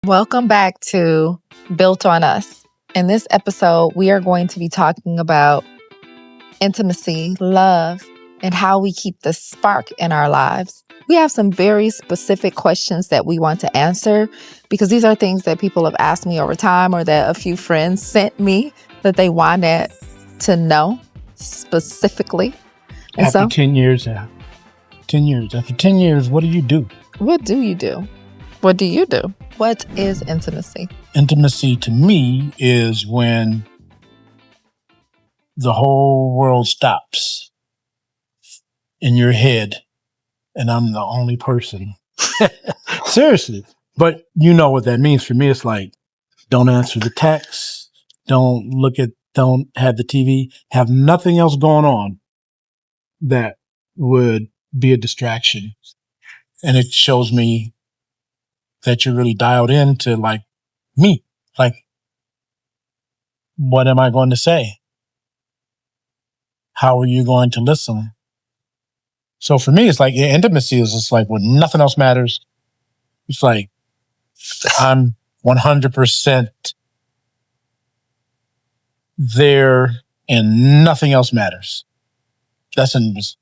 Welcome back to Built on Us. In this episode, we are going to be talking about intimacy, love, and how we keep the spark in our lives. We have some very specific questions that we want to answer because these are things that people have asked me over time or that a few friends sent me that they wanted to know specifically. And After 10 years, after 10 years, what do you do? What do you do? What do you do? What is intimacy? Intimacy to me is when the whole world stops in your head and I'm the only person. Seriously. But you know what that means for me. It's like, don't answer the text, don't have the TV, have nothing else going on that would be a distraction. And it shows me that you're really dialed into like me. Like, what am I going to say? How are you going to listen? So for me, it's like intimacy is just like when nothing else matters. It's like I'm 100% there and nothing else matters. That's intimacy.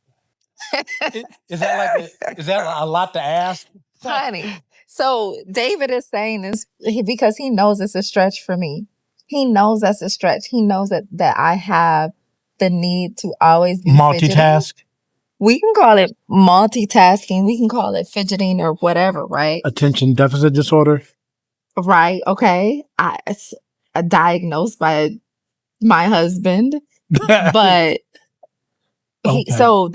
Is that a lot to ask? Honey. So David is saying this because he knows it's a stretch for me. He knows that's a stretch. He knows that I have the need to always be multitask. Fidgeting. We can call it multitasking. We can call it fidgeting or whatever, right? Attention deficit disorder. Right. Okay. It's diagnosed by my husband, but Okay. so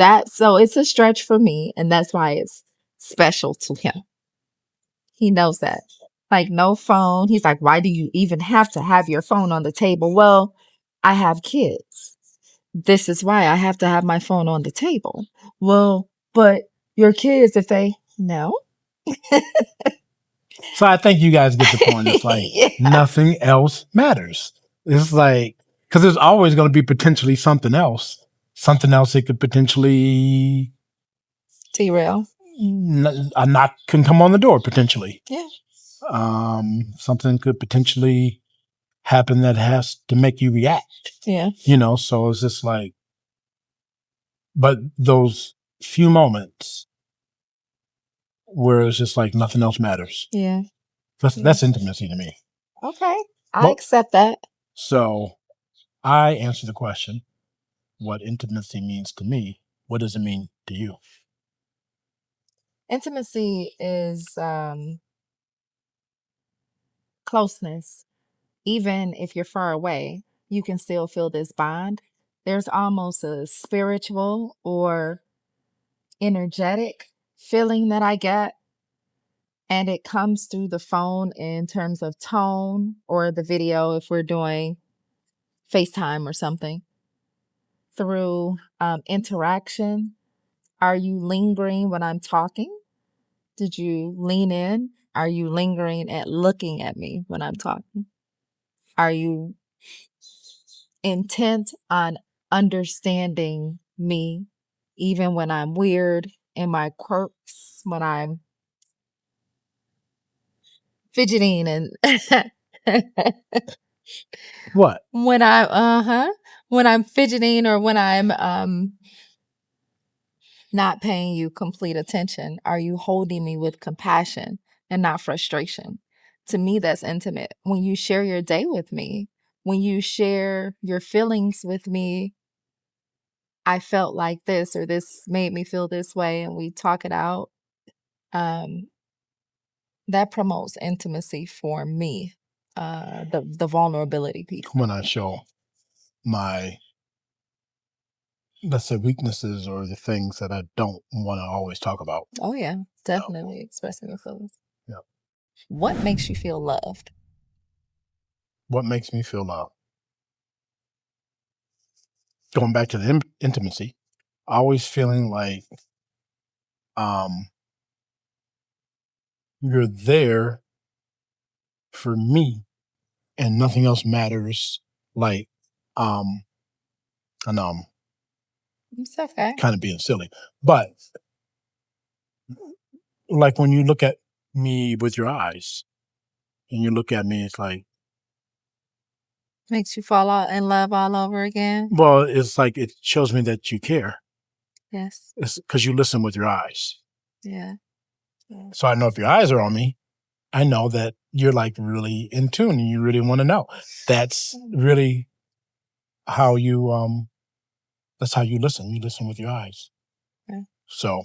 it's a stretch for me, and that's why it's special to him. He knows that. Like, no phone. He's like, why do you even have to have your phone on the table? Well, I have kids. This is why I have to have my phone on the table. Well, but your kids, if they no. So I think you guys get the point. It's like nothing else matters. It's like, because there's always going to be potentially something else that could potentially derail. A knock can come on the door potentially. Yeah. Something could potentially happen that has to make you react. Yeah. So it's just like, but those few moments where it's just like nothing else matters. Yeah. That's intimacy to me. Okay. I accept that. So I answer the question, what intimacy means to me. What does it mean to you? Intimacy is closeness. Even if you're far away, you can still feel this bond. There's almost a spiritual or energetic feeling that I get. And it comes through the phone in terms of tone or the video if we're doing FaceTime or something. Through interaction. Are you lingering when I'm talking? Did you lean in? Are you lingering at looking at me when I'm talking? Are you intent on understanding me even when I'm weird in my quirks, when I'm fidgeting and what? When I'm fidgeting or when I'm not paying you complete attention? Are you holding me with compassion and not frustration? To me, that's intimate. When you share your day with me, when you share your feelings with me, I felt like this or this made me feel this way, and we talk it out. That promotes intimacy for me. The vulnerability piece. When I show my, let's say, weaknesses or the things that I don't want to always talk about. Oh yeah, definitely expressing your feelings. Yeah. What makes you feel loved? What makes me feel loved? Going back to the intimacy, always feeling like you're there for me and nothing else matters. Like, and It's okay. kind of being silly, but like when you look at me with your eyes, and you look at me, it's like, Makes you fall out in love all over again? well, it's like it shows me that you care. Yes. It's because you listen with your eyes. Yeah. Yeah. So I know if your eyes are on me, I know that you're like really in tune and you really want to know. That's really how you that's how you listen. You listen with your eyes. Yeah. So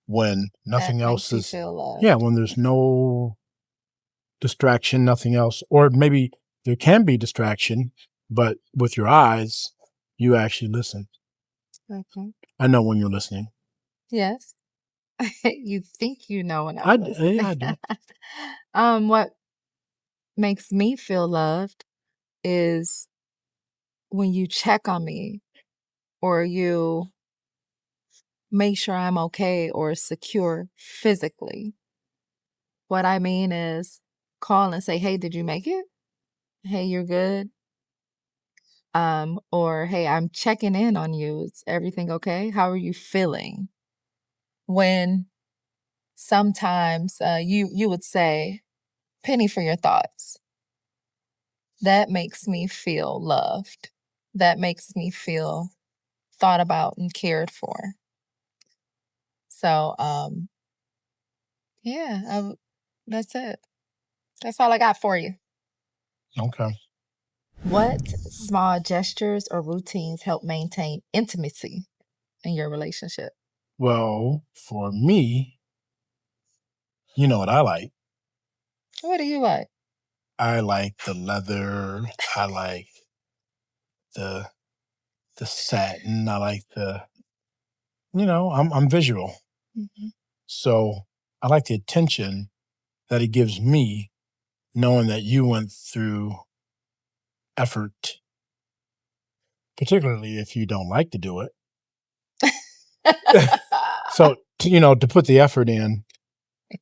when nothing That else makes you is, feel loved. yeah, when there's no distraction, nothing else, or maybe there can be distraction, but with your eyes, you actually listen. Okay. I know when you're listening. Yes. You think you know when I'm Yeah, listening. I do. What makes me feel loved is when you check on me or you make sure I'm okay or secure physically. What I mean is call and say, "Hey, did you make it? Hey, you're good." Or "Hey, I'm checking in on you. Is everything okay? How are you feeling?" When sometimes you would say, "Penny for your thoughts." That makes me feel loved. That makes me feel thought about and cared for. So, yeah, that's it. That's all I got for you. Okay. What small gestures or routines help maintain intimacy in your relationship? Well, for me, you know what I like? What do you like? I like the leather. I like the the satin. I like I'm visual. Mhm. So I like the attention that it gives me knowing that you went through effort, particularly if you don't like to do it. So to put the effort in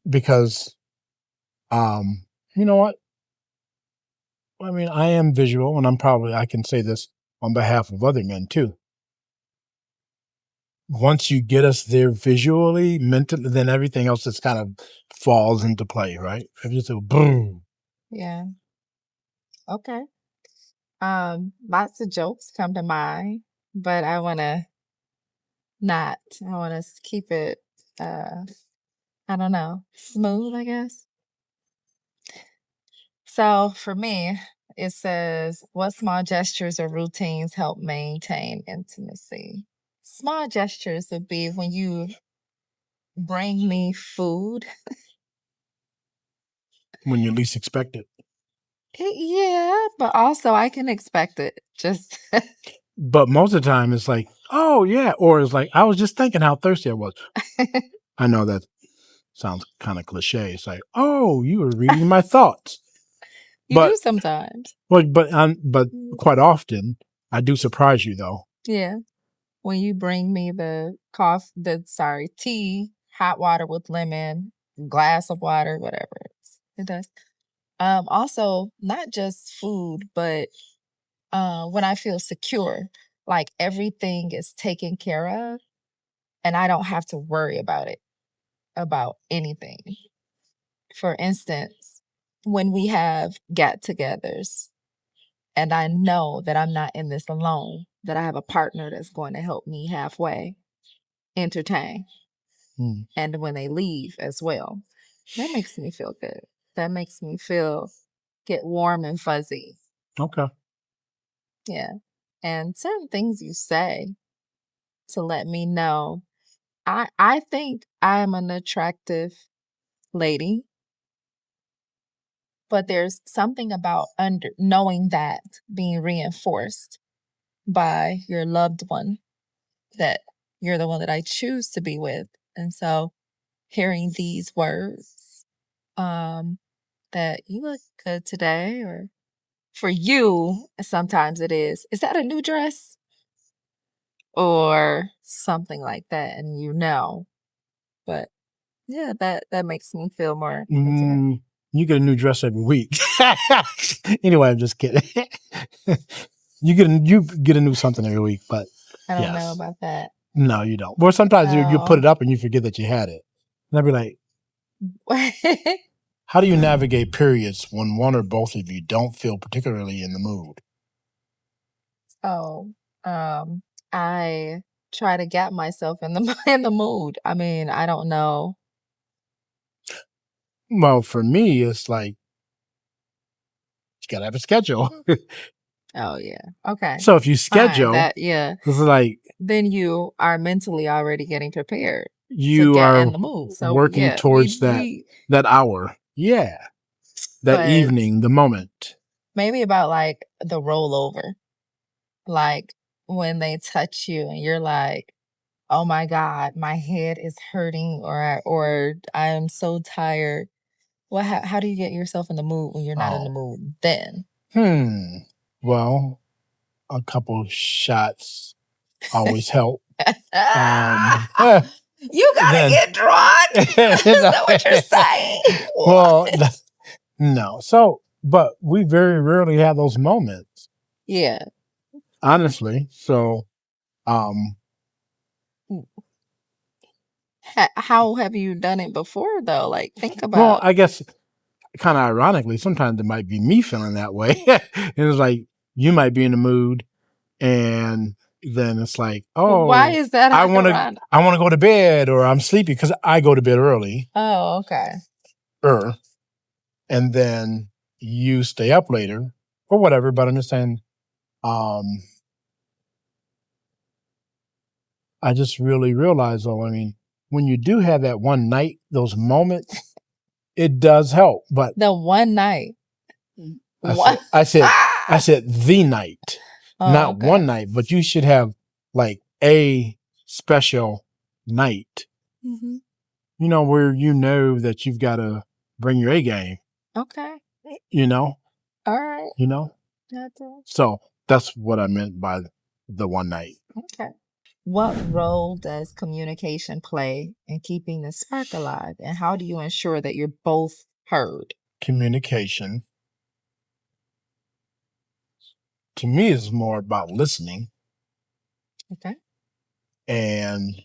because you know what? I mean, I am visual and I can say this on behalf of other men too. Once you get us there visually, mentally, then everything else just kind of falls into play, right? Just a boom. Yeah. Okay. Lots of jokes come to mind, but I want to not. I want to keep it uh I don't know, smooth, I guess. So for me, it says, what small gestures or routines help maintain intimacy? Small gestures would be when you bring me food. When you least expect it. Yeah, but also I can expect it. Just But most of the time, it's like, oh yeah, or it's like I was just thinking how thirsty I was. I know that sounds kind of cliche. It's like, oh, you were reading my thoughts. you But do sometimes. but quite often, I do surprise you though. Yeah. When you bring me tea, hot water with lemon, glass of water, whatever it does. Also not just food, but when I feel secure, like everything is taken care of and I don't have to worry about anything. For instance, when we have get togethers and I know that I'm not in this alone, that I have a partner that's going to help me halfway entertain. Hmm. And when they leave as well, that makes me feel good. That makes me get warm and fuzzy. Okay. Yeah. And certain things you say to let me know. I think I'm an attractive lady, but there's something about knowing that being reinforced by your loved one that you're the one that I choose to be with. And so hearing these words, um, that you look good today, or for you, sometimes it is that a new dress? Or something like that, and but yeah, that makes me feel more intimate. You get a new dress every week. Anyway, I'm just kidding. You get a new something every week, but I don't know yes. about that. No, you don't. Well, sometimes you put Oh. it up and you forget that you had it. And I'd be like, How do you navigate periods when one or both of you don't feel particularly in the mood? Oh, I try to get myself in the in the mood. I mean, I don't know. Well, for me, it's like you gotta have a schedule. Oh yeah. Okay. So if you Fine. schedule, That yeah. it's like Then you are mentally already getting prepared to you get in are the mood. So working yeah, we towards that hour. Yeah. That but evening, the moment. maybe about like the rollover. Like when they touch you and you're like, "Oh my God, my head is hurting," or "I'm so tired." Well, how do you get yourself in the mood when you're not in the Oh. mood then? Well, a couple shots always help. You gotta Then get drunk. Is that what you're saying? well, What? no. So, but we very rarely have those moments, Yeah. honestly. So, um, How have you done it before though? Like think well, about I guess kind of ironically, sometimes it might be me feeling that way. And it's like you might be in the mood, and then it's like, why oh, is that I want to, ironic? I want to go to bed, or I'm sleepy because I go to bed early, Oh, okay. and then you stay up later or whatever. But I'm just saying, um, I just really realized, though, I mean, when you do have that one night, those moments, it does help. But The one night. I What? said, I said, I said the night, Oh, not okay. one night, but you should have like a special night, Hmm. where you know that you've got to bring your A game, Okay. you know, All right. you know. That's it. So that's what I meant by the one night. Okay. What role does communication play in keeping the spark alive? And how do you ensure that you're both heard? Communication to me is more about listening Okay. and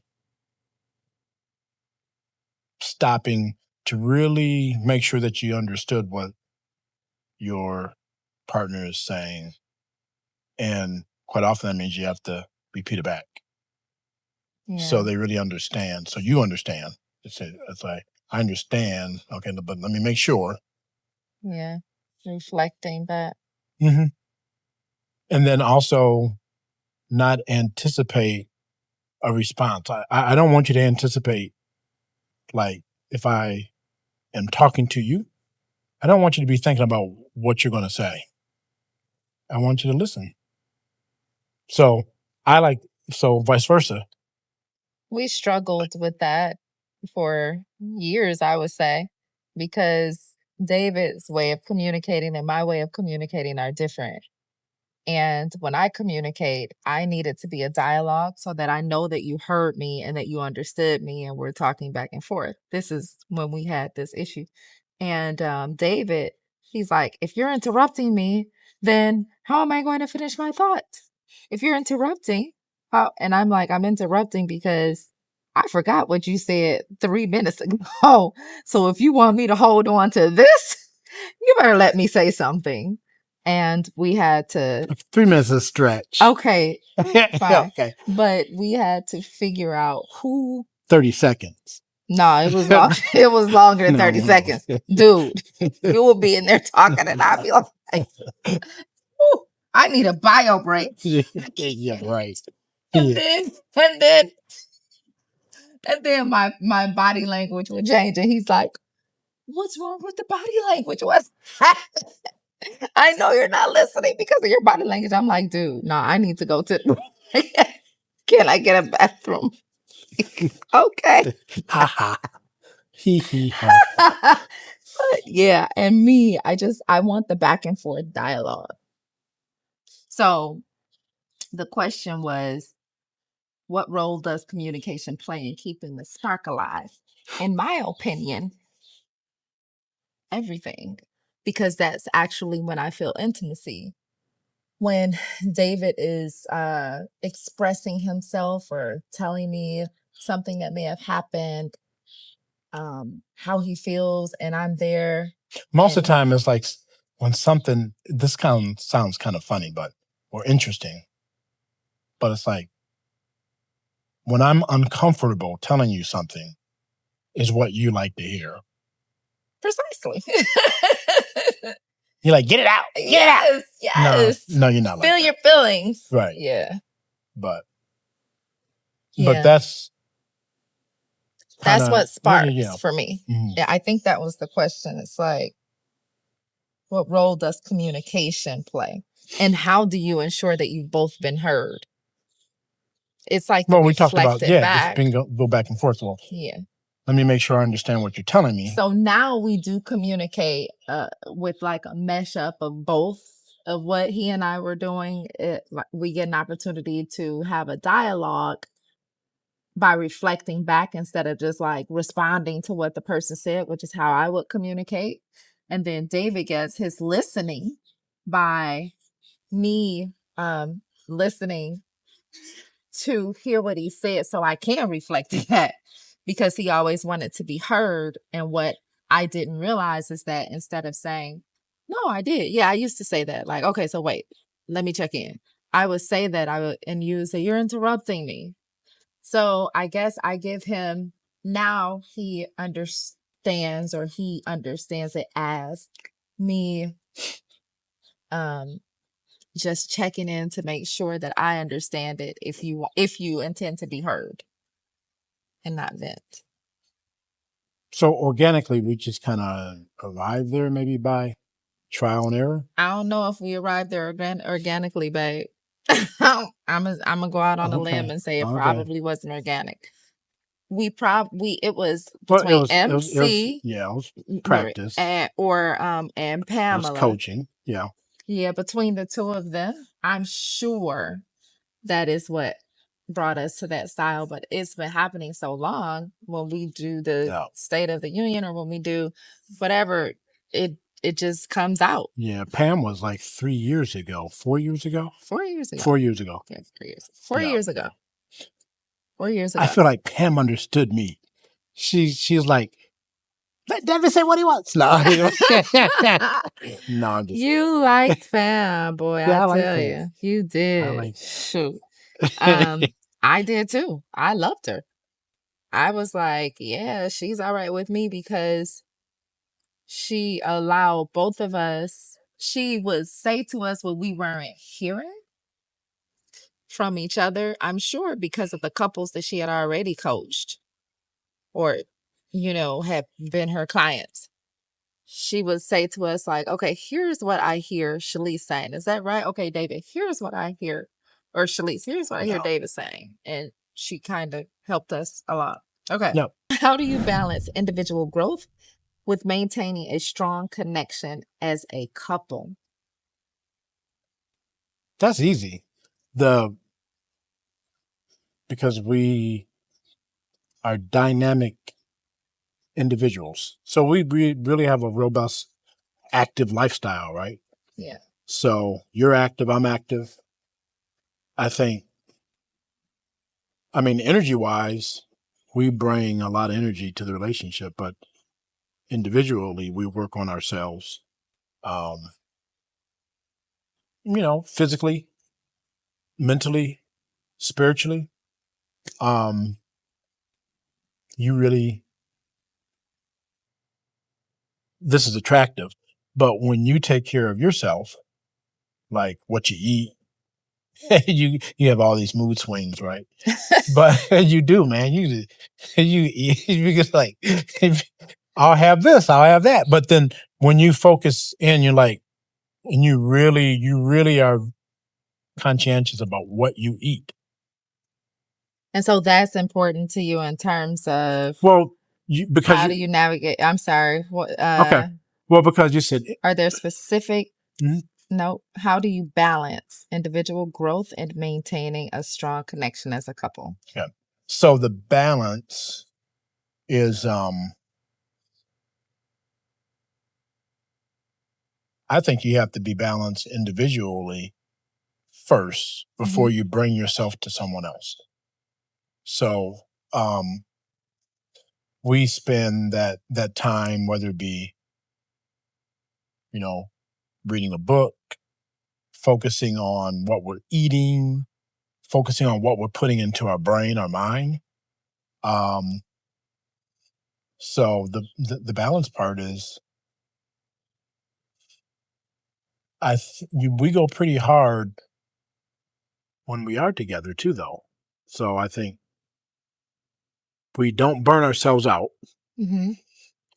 stopping to really make sure that you understood what your partner is saying. And quite often that means you have to repeat it back so Yeah. they really understand. So you understand. It's like, I understand. Okay, but let me make sure. Yeah. Reflecting that. Hmm. And then also not anticipate a response. I don't want you to anticipate, like, if I am talking to you, I don't want you to be thinking about what you're going to say. I want you to listen. So I like, so vice versa. We struggled with that for years, I would say, because David's way of communicating and my way of communicating are different. And when I communicate, I need it to be a dialogue so that I know that you heard me and that you understood me and we're talking back and forth. This is when we had this issue. And David, he's like, if you're interrupting me, then how am I going to finish my thought? If you're interrupting, how? And I'm like, I'm interrupting because I forgot what you said 3 minutes ago. So if you want me to hold on to this, you better let me say something. And we had to 3 minutes is a stretch. okay, fine. Okay. But we had to figure out who 30 seconds. no, it was long it was longer than No, 30 no. seconds. Dude, you will be in there talking and I'll be like, "Ooh, I need a bio break." Yeah, right. And Yeah. then and then and then my body language would change and he's like, "What's wrong with the body language? What's I know you're not listening because of your body language." I'm like, dude, no, I need to go to can I get a bathroom? Okay. Ha ha. Hee hee ha. But yeah, and me, I want the back and forth dialogue. So the question was, what role does communication play in keeping the spark alive? In my opinion, everything, because that's actually when I feel intimacy. When David is expressing himself or telling me something that may have happened, how he feels, and I'm there. Most of And the time, it's like when something, this kind of sounds kind of funny, but, or interesting, but it's like when I'm uncomfortable telling you something is what you like to hear. precisely. You're like, get it out. Get it out. Yes. No, you're not like Feel that. your feelings. Right. Yeah. But Yeah. that's That's what sparks yeah. for me. Mhm. Yeah, I think that was the question. It's like, what role does communication play? And how do you ensure that you've both been heard? It's like you Well, we talked about, reflect it just back. go back and forth. Well, Yeah. let me make sure I understand what you're telling me. So now we do communicate with like a mesh up of both of what he and I were doing. We get an opportunity to have a dialogue by reflecting back instead of just like responding to what the person said, which is how I would communicate. And then David gets his listening by me listening to hear what he said so I can reflect that, because he always wanted to be heard. And what I didn't realize is that instead of saying, no, I did. Yeah, I used to say that. Like, okay, so wait, let me check in. I would say that and you would say, you're interrupting me. So I guess I give him, now he understands, or he understands it as me just checking in to make sure that I understand it, if you intend to be heard and not vent. So organically, we just kind of arrived there, maybe by trial and error. I don't know if we arrived there organically, babe. I'm gonna go out on a limb and say it probably wasn't organic. It was between MC, it was practice, and Pamela. it was coaching, Yeah, between the two of them, I'm sure that is what brought us to that style. But it's been happening so long. When we do the State of the Union, or when we do whatever, it just comes out. Yeah, Pam was like 3 years ago, 4 years ago. 4 years ago. 4 years ago. Yeah, 4 years. 4 years ago. 4 years ago. I feel like Pam understood me. She's like, let David say what he wants. No, no, I'm just. You liked Pam, boy. Yeah, I tell you, you did. Shoot. I did too. I loved her. I was like, yeah, she's all right with me, because she allowed both of us, she would say to us what we weren't hearing from each other. I'm sure because of the couples that she had already coached, or, have been her clients. She would say to us like, okay, here's what I hear Shalece saying. Is that right? Okay, David, here's what I hear. Or Shalece, here's what I hear David saying. And she kind of helped us a lot. Okay. Yep. How do you balance individual growth with maintaining a strong connection as a couple? That's easy. Because we are dynamic individuals. So we really have a robust, active lifestyle, right? Yeah. So you're active, I'm active. Energy wise, we bring a lot of energy to the relationship, but individually, we work on ourselves. Physically, mentally, spiritually. This is attractive, but when you take care of yourself, like what you eat, you have all these mood swings, right? But you do, man. You eat because like I'll have this, I'll have that. But then when you focus in, you're like, and you really are conscientious about what you eat. And so that's important to you in terms of, well, how do you navigate? I'm sorry. Okay. Well, because you said, are there specific? No. How do you balance individual growth and maintaining a strong connection as a couple? Yeah. So the balance is, I think you have to be balanced individually first before you bring yourself to someone else. So, we spend that time, whether it be, reading a book, focusing on what we're eating, focusing on what we're putting into our brain, our mind. Um, so the balance part is, we go pretty hard when we are together too, though. So I think we don't burn ourselves out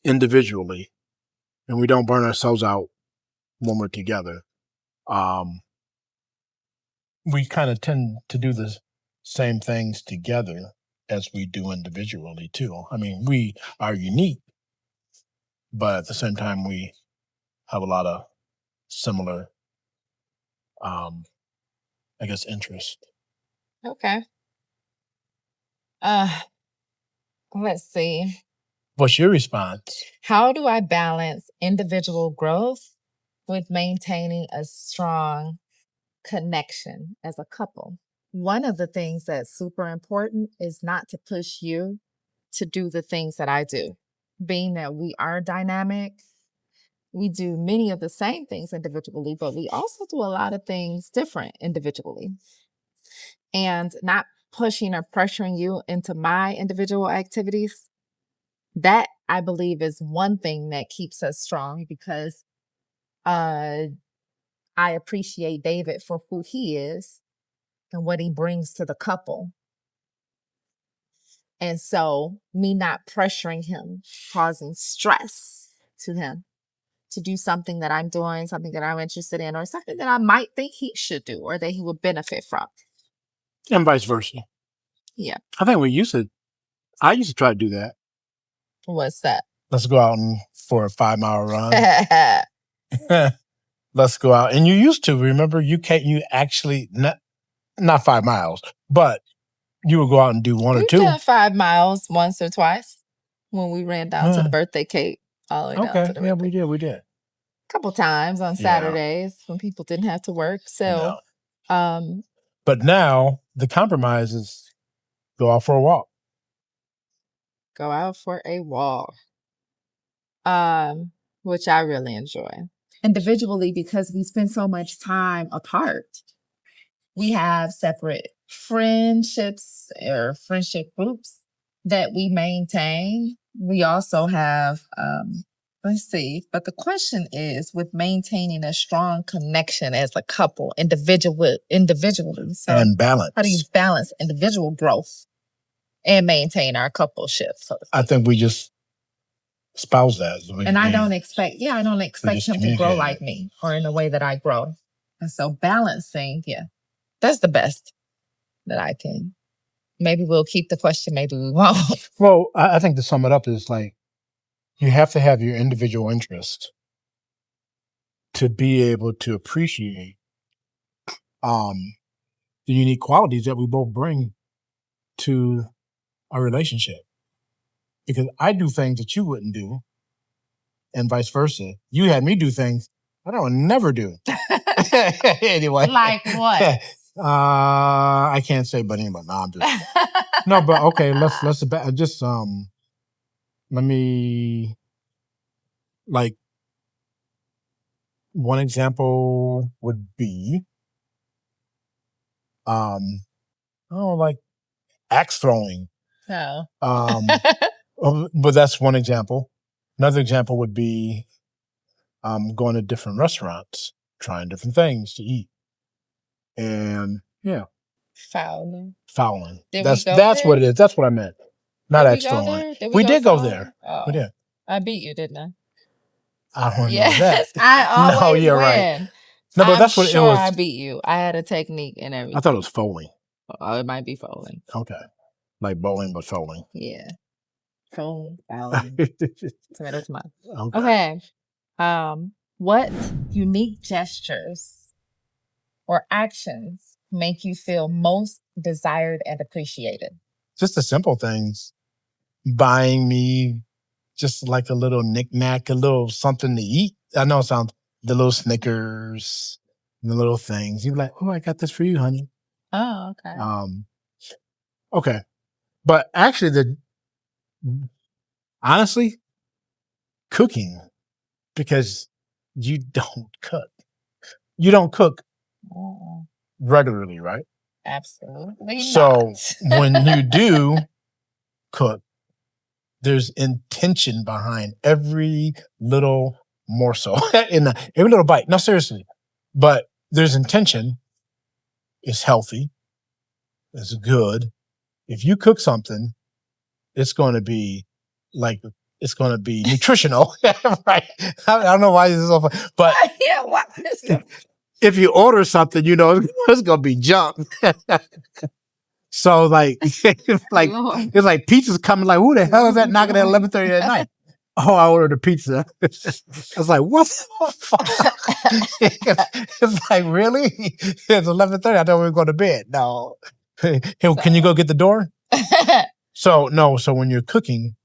individually, and we don't burn ourselves out when we're together. We kind of tend to do the same things together as we do individually too. I mean, we are unique, but at the same time, we have a lot of similar, I guess, interest. Okay. Let's see. What's your response? How do I balance individual growth with maintaining a strong connection as a couple? One of the things that's super important is not to push you to do the things that I do. Being that we are dynamic, we do many of the same things individually, but we also do a lot of things different individually. And not pushing or pressuring you into my individual activities, that I believe is one thing that keeps us strong, because I appreciate David for who he is and what he brings to the couple. And so, me not pressuring him, causing stress to him to do something that I'm doing, something that I'm interested in, or something that I might think he should do or that he would benefit from. And vice versa. Yeah. I think I used to try to do that. What's that? Let's go out for a 5-mile run. Let's go out. And you used to, remember, you actually, not 5 miles, but you would go out and do one or We've two. done 5 miles once or twice when we ran down to the birthday cake, all the way down to the Yeah, birthday. we did. A couple times on Saturdays when people didn't have to work. So, but now the compromise is go out for a walk. Go out for a walk. Which I really enjoy. Individually, because we spend so much time apart. We have separate friendships or friendship groups that we maintain. We also have, let's see, but the question is with maintaining a strong connection as a couple, individually. So and balance. How do you balance individual growth and maintain our coupleship? So I think we just spouse that. I don't expect him to grow like me or in the way that I grow. And so balancing, that's the best that I can. Maybe we'll keep the question, maybe we won't. Well, I think to sum it up is like, you have to have your individual interest to be able to appreciate the unique qualities that we both bring to our relationship. Because I do things that you wouldn't do, and vice versa. You had me do things I don't never do. Anyway. Like what? I can't say, but anyway, no, I'm just no, but okay, let's just let me, like, one example would be like axe throwing. No. But that's one example. Another example would be going to different restaurants, trying different things to eat. And Fouling. That's what it is. That's what I meant. Not axe throwing. We did go there. Oh. We did. I beat you, didn't I? I don't know that. I always no, you're win. right. No, but that's what it was. I beat you. I had a technique and everything. I thought it was foaling. Oh, it might be foaling. Okay. Like bowling, but foaling. Yeah. Foaling. Tomato, tomato. Okay. What unique gestures or actions make you feel most desired and appreciated? Just the simple things. Buying me just like a little knick-knack, a little something to eat. I know it sounds, the little Snickers, the little things. You're like, oh, I got this for you, honey. Oh, okay. Okay. But actually Honestly, cooking, because you don't cook. You don't cook Mm, regularly, right? absolutely So not. when you do cook, there's intention behind every little morsel every little bite. No, seriously. But there's intention. It's healthy. It's good. If you cook something, it's going to be like it's going to be nutritional, right? I don't know why this is so fun, but Yeah, why is that? if you order something, it's going to be junk. So like, like Lord. it's like pizza's coming. Like, who the hell is that knocking at 11:30 at night? Oh, I ordered a pizza. I was like, what the fuck? It's like, really? It's 11:30. I thought we were going to bed. No. Hey, can you go get the door? So no. So when you're cooking,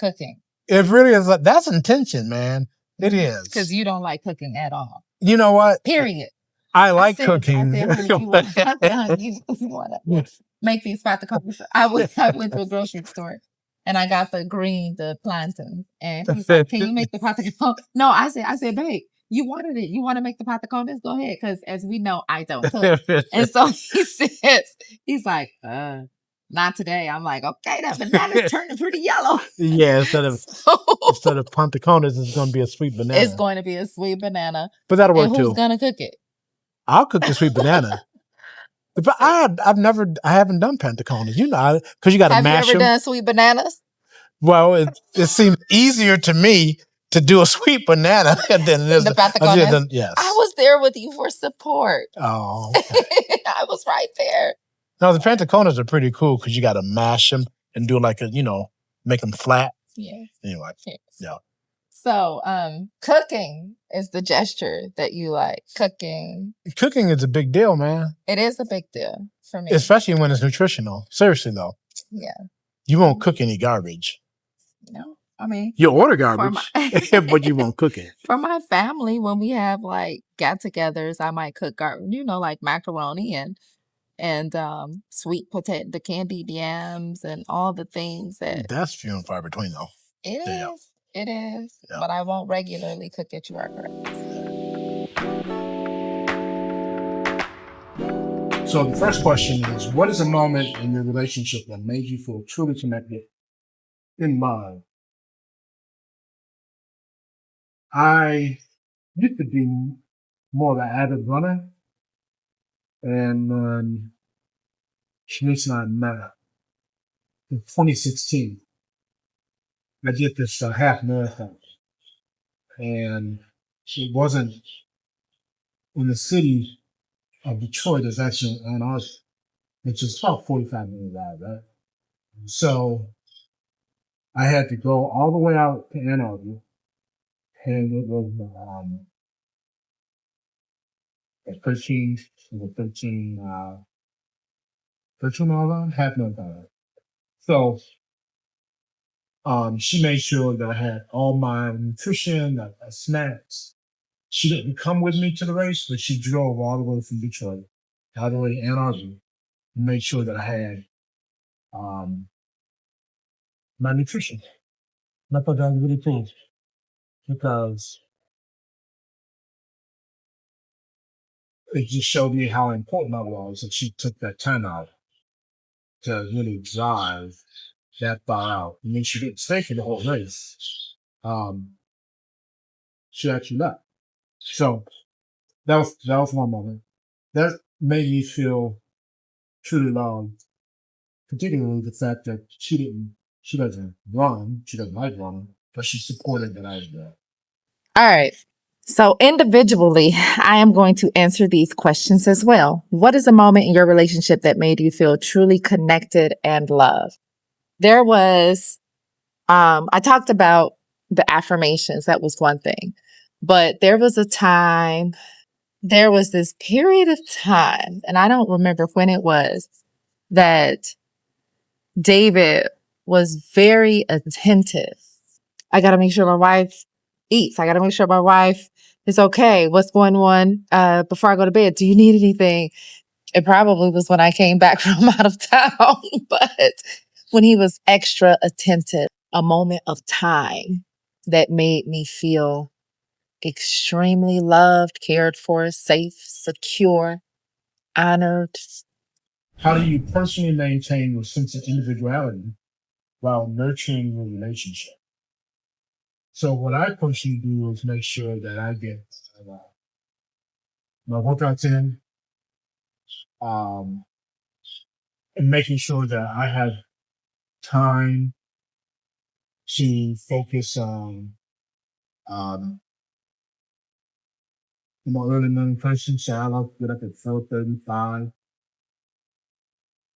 it really is like that's intention, man. It is. Because you don't like cooking at all. You know what? Period. I like cooking. I said, honey, you want to make these patacones. I went to a grocery store and I got the plantains. And he's like, can you make the patacon? No, I said, babe, you wanted it. You want to make the patacones? Go ahead. Because as we know, I don't cook. And so he's like, not today. I'm like, okay, that banana's turning pretty yellow. Yeah, instead of pantacones, it's going to be a sweet banana. It's going to be a sweet banana. But that'll work and too. Who's going to cook it? I'll cook the sweet banana. But I haven't done pantacones. Because you got to mash them. Have you ever done sweet bananas? Well, it seems easier to me to do a sweet banana than the patacones. Yes. I was there with you for support. Oh, okay. I was right there. No, the pantacones are pretty cool because you got to mash them and do like make them flat. Yeah. Anyway. Yes. Yeah. So, cooking is the gesture that you like. Cooking is a big deal, man. It is a big deal for me. Especially when it's nutritional. Seriously, though. Yeah. You won't cook any garbage. No. I mean, you order garbage, but you won't cook it. For my family, when we have like get-togethers, I might cook garbage, like macaroni and sweet potato, the candied yams, and all the things that. That's few and far between, though. It is. It is. Yeah. But I won't regularly cook it. You are correct. So the first question is, what is a moment in your relationship that made you feel truly connected in love? I used to be more of an avid runner, and Shalece and I met in 2016. I did this half marathon, and it wasn't in the city of Detroit. It's actually in Ann Arbor, which is about 45-minute ride, right? So I had to go all the way out to Ann Arbor, and it was 13 mile run, half marathon. So she made sure that I had all my nutrition, snacks. She didn't come with me to the race, but she drove all the way from Detroit, all the way to Ann Arbor, and made sure that I had my nutrition. And I thought that was really cool because it just showed me how important I was that she took that time out to really drive that far out. I mean, she didn't stay for the whole race. She actually left. So that was one moment. That made me feel truly loved, particularly the fact that she doesn't run, she doesn't like running, but she supported that I was there. All right. So individually, I am going to answer these questions as well. What is a moment in your relationship that made you feel truly connected and loved? There was, I talked about the affirmations. That was one thing. But there was this period of time, and I don't remember when it was, that David was very attentive. I got to make sure my wife eats. I got to make sure my wife is okay. What's going on before I go to bed? Do you need anything? It probably was when I came back from out of town, but when he was extra attentive. a moment of time that made me feel extremely loved, cared for, safe, secure, honored. How do you personally maintain your sense of individuality while nurturing your relationship? So what I personally do is make sure that I get my workouts in, um, and making sure that I have time to focus on, um, early morning person. So I love to get up at 4:35.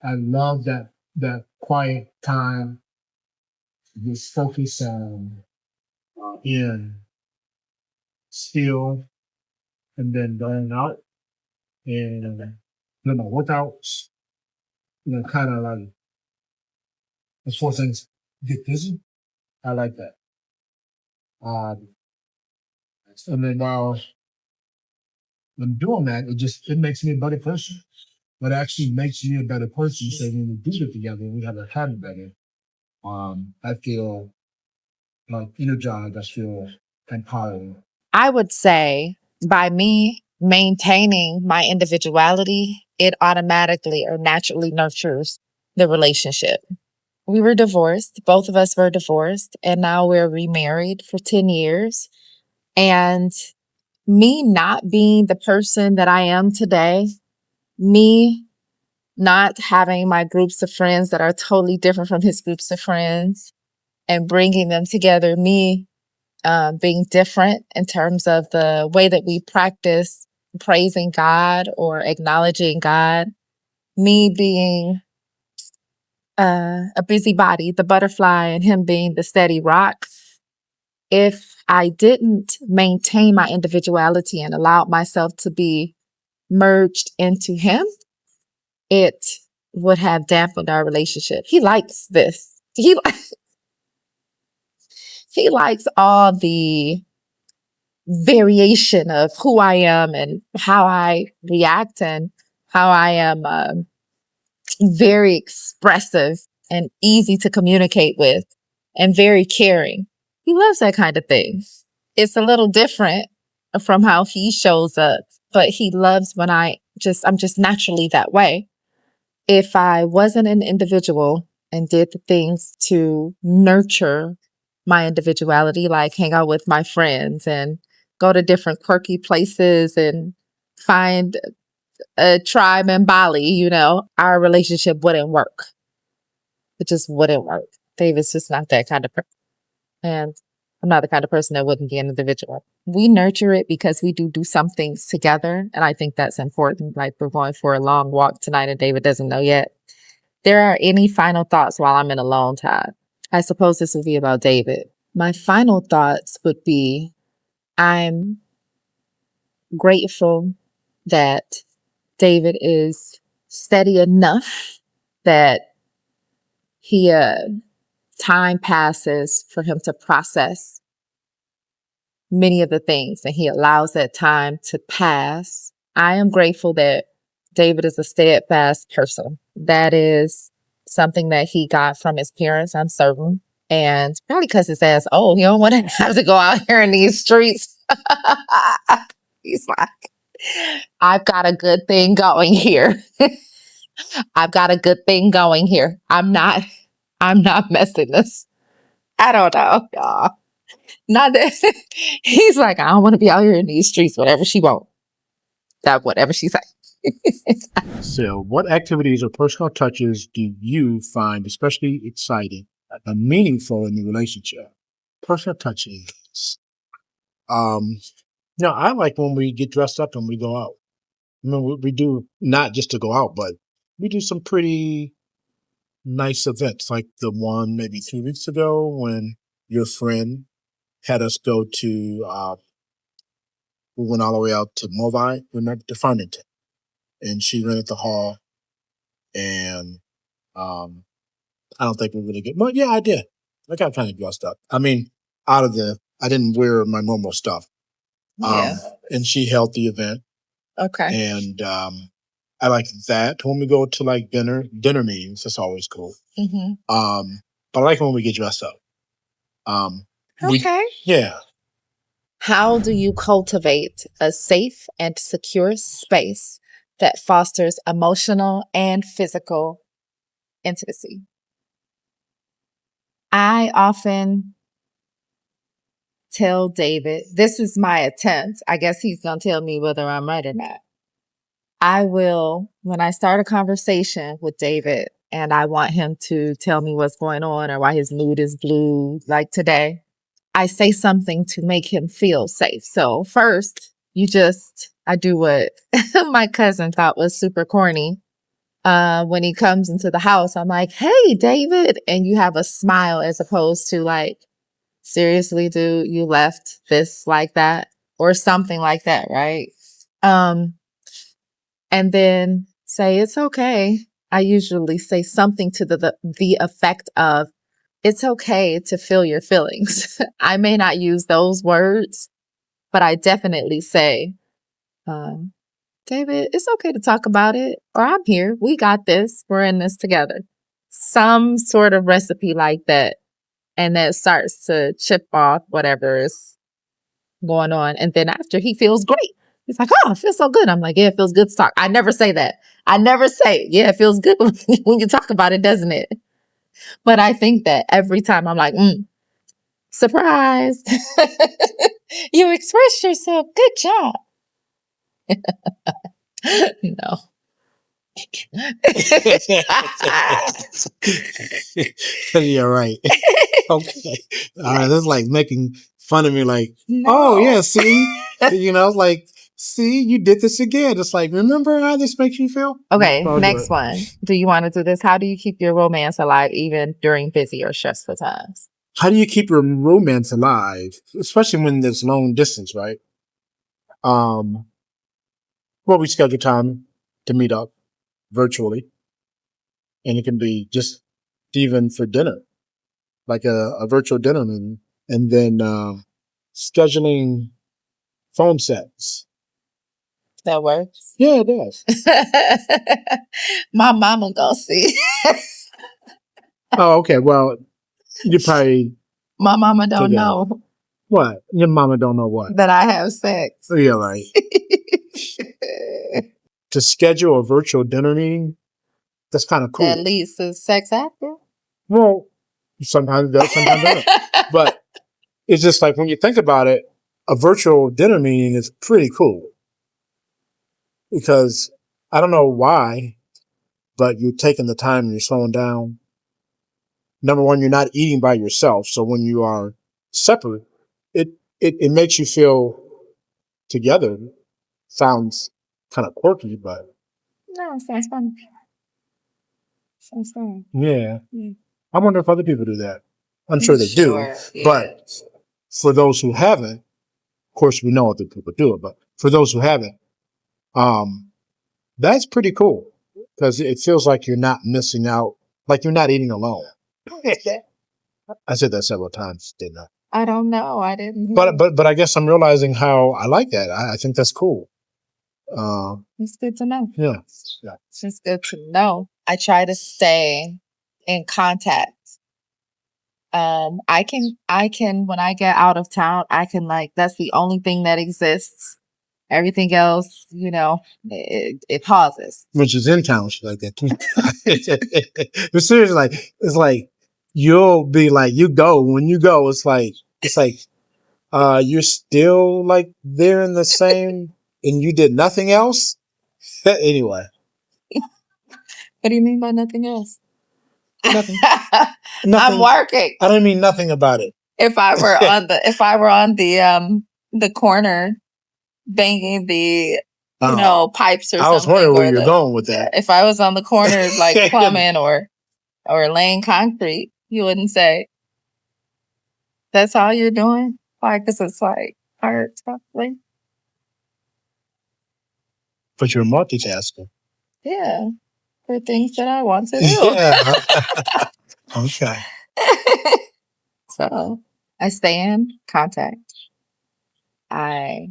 I love that quiet time to just focus on in still and then going out and do my workouts, kind of like before things get busy. I like that. Um, and then while I'm doing that, it makes me a better person. But actually makes me a better person. So when we do it together, we have a habit better. I feel like energized. I feel empowered. I would say by me maintaining my individuality, it automatically or naturally nurtures the relationship. We were divorced. Both of us were divorced, and now we're remarried for 10 years. And me not being the person that I am today, me not having my groups of friends that are totally different from his groups of friends and bringing them together, me being different in terms of the way that we practice praising God or acknowledging God, me being a busybody, the butterfly, and him being the steady rock. If I didn't maintain my individuality and allowed myself to be merged into him, it would have dampened our relationship. He likes this. He likes all the variation of who I am and how I react and how I am very expressive and easy to communicate with and very caring. He loves that kind of thing. It's a little different from how he shows up, but he loves when I'm just naturally that way. If I wasn't an individual and did the things to nurture my individuality, like hang out with my friends and go to different quirky places and find a tribe in Bali, our relationship wouldn't work. It just wouldn't work. David's just not that kind of person. And I'm not the kind of person that wouldn't be an individual. We nurture it because we do some things together. And I think that's important. Like we're going for a long walk tonight and David doesn't know yet. There are any final thoughts while I'm in alone time? I suppose this would be about David. My final thoughts would be I'm grateful that David is steady enough that he time passes for him to process many of the things and he allows that time to pass. I am grateful that David is a steadfast person. That is something that he got from his parents, I'm certain. And probably because his ass old, he don't want to have to go out here in these streets. He's like, I've got a good thing going here. I've got a good thing going here. I'm not messing this. I don't know, y'all. Not that he's like, I don't want to be out here in these streets, whatever she wants. That whatever she say. So, what activities or personal touches do you find especially exciting and meaningful in the relationship? Personal touches. Um, I like when we get dressed up and we go out. I mean, we do not just to go out, but we do some pretty nice events, like the one maybe 2 weeks ago when your friend had us go to. We went all the way out to Movi. We met to Farmington, and she rented the hall, and um, I don't think we really get. Well, yeah, I did. I got kind of dressed up. I mean, I didn't wear my normal stuff. Yeah. And she held the event. Okay. And I like that. When we go to like dinner meetings, that's always cool. Mm-hmm. But I like when we get dressed up. Okay. Yeah. How do you cultivate a safe and secure space that fosters emotional and physical intimacy? I often tell David, this is my attempt. I guess he's going to tell me whether I'm right or not. I will, when I start a conversation with David and I want him to tell me what's going on or why his mood is blue, like today, I say something to make him feel safe. So first, I do what my cousin thought was super corny. When he comes into the house, I'm like, hey, David. And you have a smile as opposed to like, seriously, dude, you left this like that or something like that, right? Um, and then say, it's okay. I usually say something to the effect of, it's okay to feel your feelings. I may not use those words, but I definitely say, um, David, it's okay to talk about it, or I'm here. We got this. We're in this together. Some sort of recipe like that. And that starts to chip off whatever is going on. And then after he feels great. He's like, oh, it feels so good. I'm like, yeah, it feels good to talk. I never say that. I never say, yeah, it feels good when you talk about it, doesn't it? But I think that every time I'm like, surprise. You expressed yourself. Good job. No. You're right. Okay. All right. That's like making fun of me. Like, No. oh yeah, see, like, see, you did this again. It's like, remember how this makes you feel? Okay, I'll do next it. one. Do you want to do this? How do you keep your romance alive even during busy or stressful times? How do you keep your romance alive, especially when there's long distance, right? Well, we schedule time to meet up virtually, and it can be just even for dinner, like a virtual dinner meeting, and then scheduling phone sets. That works. Yeah, it does. My mama gonna see. Oh, okay. Well, you probably My mama don't together. know What? Your mama don't know what? that I have sex. Yeah, right. To schedule a virtual dinner meeting, that's kind of cool. At least it's sex after. Well, sometimes it does, sometimes it doesn't. But it's just like when you think about it, a virtual dinner meeting is pretty cool because I don't know why, but you're taking the time and you're slowing down. Number one, you're not eating by yourself. So when you are separate, it makes you feel together. Sounds kind of quirky, but No, it sounds fun. Sounds fun. yeah. Mm. I wonder if other people do that. I'm sure they do. Yeah. But for those who haven't, of course, we know other people do it, but for those who haven't, that's pretty cool because it feels like you're not missing out, like you're not eating alone. I said that several times, didn't I? I don't know. I didn't. But I guess I'm realizing how I like that. I think that's cool. It's good to know. Yeah. It's just good to know. I try to stay in contact. I can when I get out of town, I can that's the only thing that exists. Everything else, it pauses. Which is in town, shit like that. But seriously, it's like you'll be like, you go when you go. It's like you're still like there in the same, and you did nothing else. Anyway, What do you mean by nothing else? nothing. I'm working. I don't mean nothing about it. If I were on the corner banging the pipes or something. I was wondering where you're going with that. If I was on the corner like plumbing or laying concrete, you wouldn't say that's all you're doing. Why? Because it's like hard probably. But you're multitasking. Yeah, for things that I want to do. Yeah. Okay. So I stay in contact. I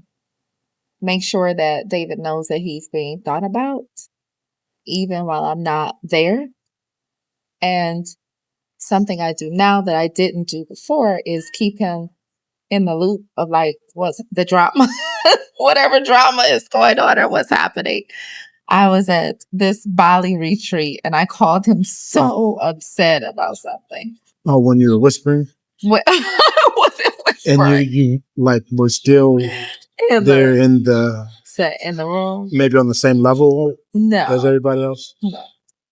make sure that David knows that he's being thought about, even while I'm not there. And something I do now that I didn't do before is keep him in the loop of like what's the drama, whatever drama is going on or what's happening. I was at this Bali retreat and I called him so upset about something. Oh, when you were whispering? What I wasn't And whispering. you like were still there in the room. Maybe on the same level No. as everybody else? No.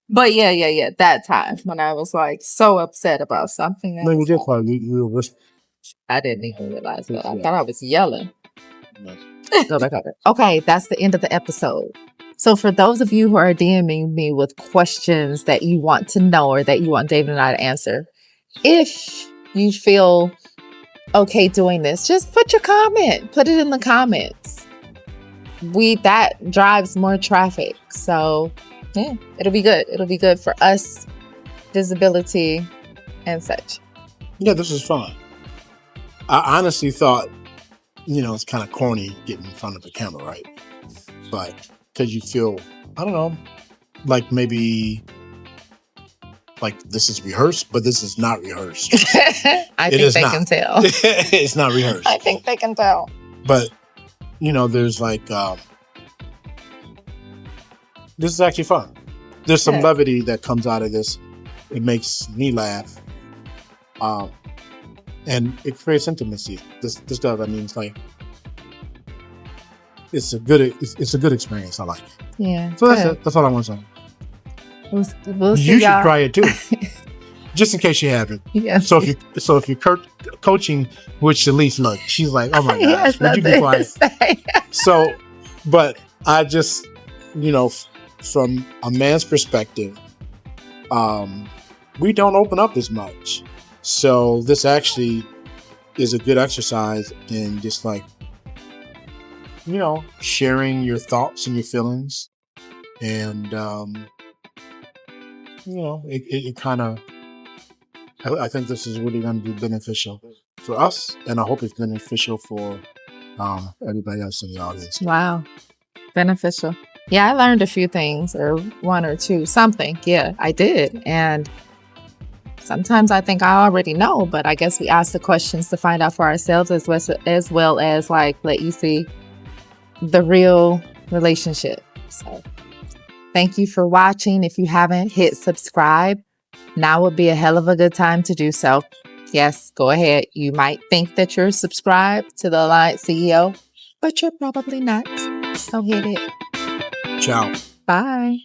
But yeah. That time when I was like so upset about something. No, you did call. You were whispering. I didn't even realize that. I Yeah. thought I was yelling. No. Go back over. Okay, that's the end of the episode. So for those of you who are DMing me with questions that you want to know or that you want David and I to answer, if you feel okay doing this, just put your comment. Put it in the comments. That drives more traffic. So yeah, it'll be good. It'll be good for us, visibility and such. Yeah, this is fun. I honestly thought, it's kind of corny getting in front of the camera, right? But because you feel, I don't know, like maybe like this is rehearsed, but this is not rehearsed. I think they can tell. It's not rehearsed. I think they can tell. But, there's like, this is actually fun. There's some levity that comes out of this. It makes me laugh. And it creates intimacy. This does. I mean, it's like it's a good experience. I like it. Yeah. So that's it. That's all I want to say. We'll see You should y'all. try it too, just in case you haven't. Yes. So if you're coaching with Shalece, look, she's like, oh my gosh, would you be quiet? So, but I just, from a man's perspective, we don't open up as much. So this actually is a good exercise in just like, sharing your thoughts and your feelings. And, it kind of, I think this is really going to be beneficial for us. And I hope it's beneficial for everybody else in the audience. Wow. Beneficial. Yeah, I learned a few things, or one or two, something. Yeah, I did. And sometimes I think I already know, but I guess we ask the questions to find out for ourselves as well as like let you see the real relationship. So thank you for watching. If you haven't hit subscribe, now would be a hell of a good time to do so. Yes, go ahead. You might think that you're subscribed to the Alliance CEO, but you're probably not. So hit it. Ciao. Bye.